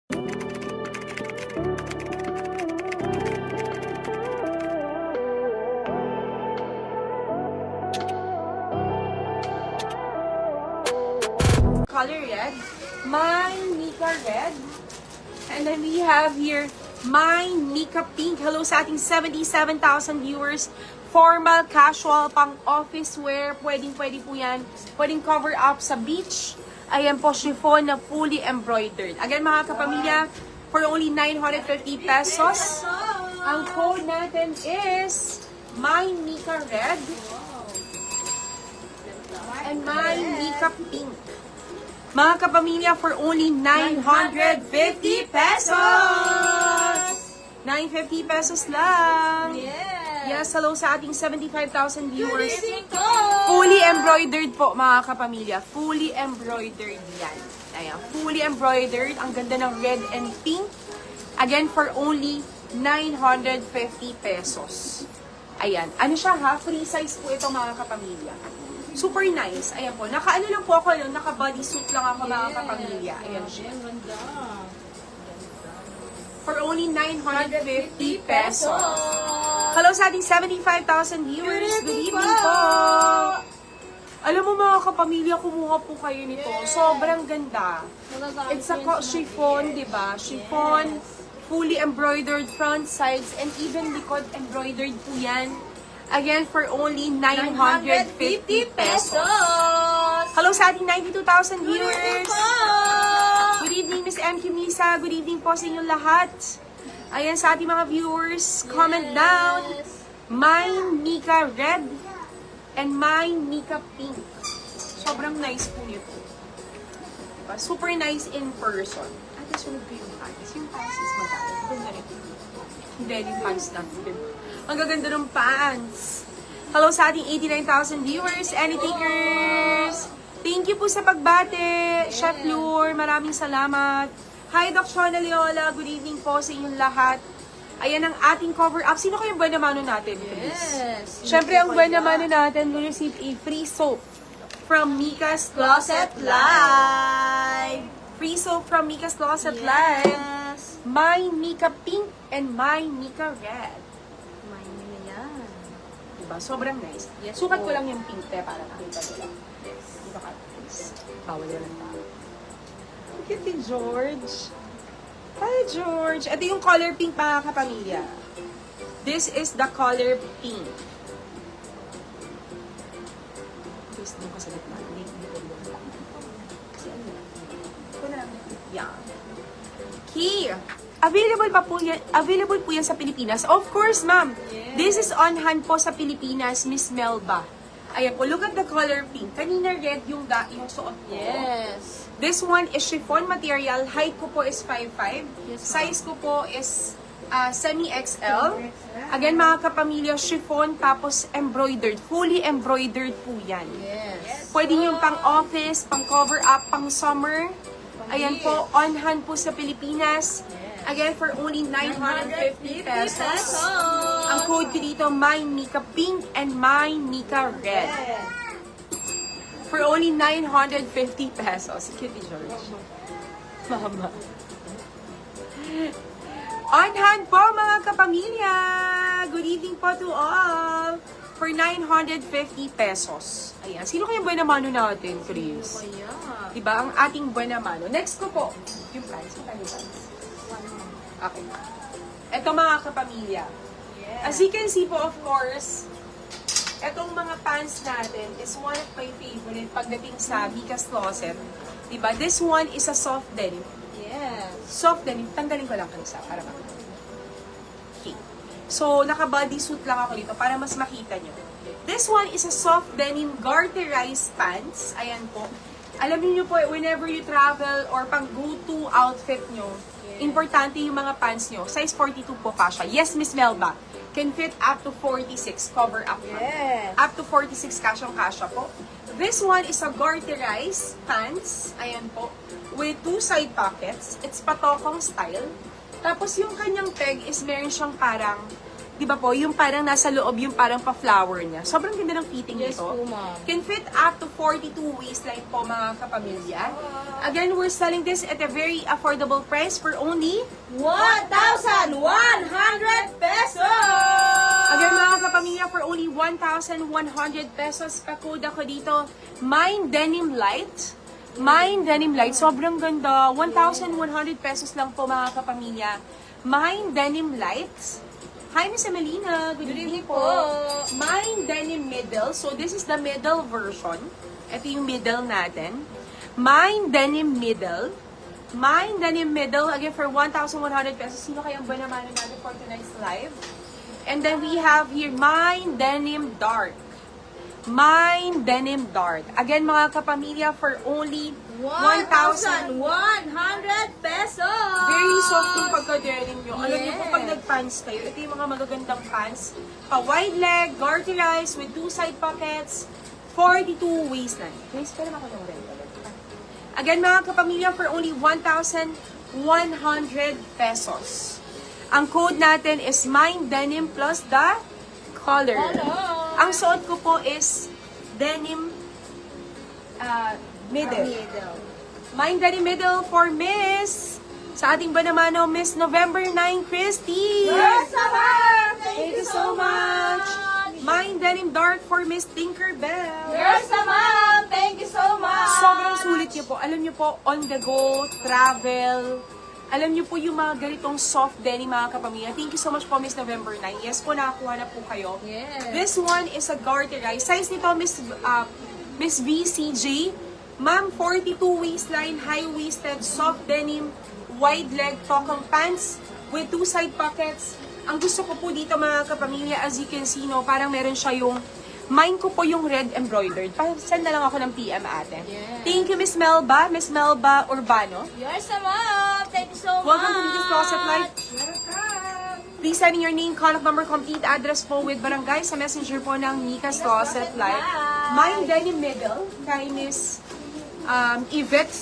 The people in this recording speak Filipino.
Color red, my Mika red, and then we have here my Mika pink. Hello sa ating 77,000 viewers. Formal, casual, pang office wear, pwedeng po yan. Pwedeng cover up sa beach. Ayan po, chiffon na fully embroidered. Again mga kapamilya, for only 950 pesos. Ang code natin is my Mika red and my Mika pink. Mga kapamilya, for only 950 pesos! 950 pesos lang! Yes, hello sa ating 75,000 viewers. Fully embroidered po, mga kapamilya. Fully embroidered yan. Ayan, fully embroidered. Ang ganda ng red and pink. Again, for only 950 pesos. Ayan. Ano siya ha? Free size po ito, mga kapamilya. Super nice. Ayan po. Naka-ano lang po ako, naka-bodysuit lang ako, mga kapamilya. Ayan siya. For only 950 pesos. Hello sa ating 75,000 viewers. Good evening po. Alam mo mga kapamilya, kumuha po kayo nito. Sobrang ganda. It's a chiffon, di ba? Chiffon, fully embroidered front, sides, and even likod embroidered po yan. Again, for only 950 pesos. Hello sa ating 92,000 viewers. Good evening, Miss M. Kimisa. Good evening po sa inyong lahat. Ayan sa ating mga viewers. Comment down. My Mika red and my Mika pink. Sobrang nice po nito. Diba? Super nice in person. Ate, sunod ko yung pants. Yung pants is magkano. Ganda rin. Hindi, yung pants natin. Ang gaganda ng pants. Hello sa ating 89,000 viewers. Any takers? Thank you po sa pagbate. Chef Lure, maraming salamat. Hi, Doc Shona Leola. Good evening po sa inyong lahat. Ayan ang ating cover up. Sino kayong buwan mano natin, please? Yes. Siyempre, ang buwan mano natin will receive a free soap from Mika's Closet Live. Free soap from Mika's Closet Live. Yes. My Mika pink and my Mika red. Diba? Sobrang nice. Yes, Sukat ko po. lang yung pink te para nakita nila. Yes. Diba ka? Bawal yun ang tao. Look at you, George. Hi, George. Ito yung color pink, mga kapamilya. This is the color pink. Please, doon ko sa gitna. Hindi ko doon. Kasi ano yan? Ito na lang. Yan. Key. Available po yan sa Pilipinas. Of course, ma'am. Yes. This is on hand po sa Pilipinas, Miss Melba. Ayan po, look at the color pink. Kanina red yung suot ko. Yes. This one is chiffon material. Height ko po is 5'5". Yes, Size ko po is semi-XL. Again, mga kapamilya, chiffon tapos embroidered. Fully embroidered po yan. Yes. Pwede yung pang office, pang cover up, pang summer. Ayan po, on hand po sa Pilipinas. Again, for only 950 pesos. Ang code ko dito, my Mika pink and my Mika red. For only 950 pesos. Kitty George. Mama. On hand po, mga kapamilya. Good evening po to all. For 950 pesos. Ayan. Sino kayang buwan mano natin, Chris? Kaya. Diba? Ang ating buwan mano. Next ko po. Yung pants. Yung pants. Okay. Ito mga kapamilya. As you can see po, of course, etong mga pants natin is one of my favorite pagdating sa Mika's Closet. Diba? This one is a soft denim. Yes. Soft denim. Tanggalin ko lang kanisa para makita. Okay. So, naka-bodysuit lang ako dito para mas makita nyo. This one is a soft denim garterized pants. Ayan po. Alam niyo po, whenever you travel or pang go-to outfit nyo, importante yung mga pants nyo. Size 42 po kasha. Yes, Miss Melba. Can fit up to 46. Cover up. Yes. Up to 46 kasyang-kasya po. This one is a garterized pants. Ayan po. With 2 side pockets. It's patokong style. Tapos yung kanyang peg is meron siyang parang Di ba po, yung parang nasa loob, yung parang pa-flower niya. Sobrang ganda ng fitting Yes nito. po, ma'am. Can fit up to 42 waistline po mga kapamilya. Again, we're selling this at a very affordable price for only 1,100 pesos! Again, mga kapamilya, for only 1,100 pesos, pa-code ako dito, Mine Denim Light. Mine Denim Light, sobrang ganda. 1,100 pesos lang po, mga kapamilya. Mine Denim Light. Hi, Miss Emelina. Good evening po. Mine Denim Middle. So, this is the middle version. Ito yung middle natin. Mine Denim Middle. Mine Denim Middle. Again, for 1,100 pesos. Sino kayang banamano natin for tonight's live? And then we have here, Mine Denim Dark. Mine Denim Dark. Again, mga kapamilya, for only 1,100 pesos! Very soft yung pagka-denim nyo. Alam niyo po, Yes. pag nag-pants kayo, ito yung mga magagandang pants. Pa-wide leg, garterized with 2 side pockets, 42 waistline. Guys, pwede ako ng red. Again, mga kapamilya, for only 1,100 pesos. Ang code natin is Mine Denim plus the color. Ang suot ko po is denim middle. Mine Denim Middle for Miss. Sa ating banamano, Miss November 9, Christy. Yes, ma'am! Thank you so much. Mine Denim Dark for Miss Tinkerbell. Yes, ma'am! Thank you so much! Sobrang sulit niyo po. Alam niyo po, on the go, travel. Alam niyo po yung mga ganitong soft denim, mga kapamilya. Thank you so much po, Miss November 9. Yes po, nakakuha na po kayo. Yes. This one is a garterized. Size nito, Miss VCJ. Ma'am, 42 waistline, high-waisted, soft denim, wide leg, tokang pants with 2 side pockets. Ang gusto ko po dito, mga kapamilya, as you can see, no, parang meron siya yung, mine ko po yung red embroidered. Send na lang ako ng PM ate. Yes. Thank you, Miss Melba Urbano. Yes, ma'am! Thank you so much! Welcome to Nikki's Closet Live. Please send in your name, contact number, complete address po with barangay sa messenger po ng Nikki's Closet Live. Mine Denim Middle kay Miss Yvette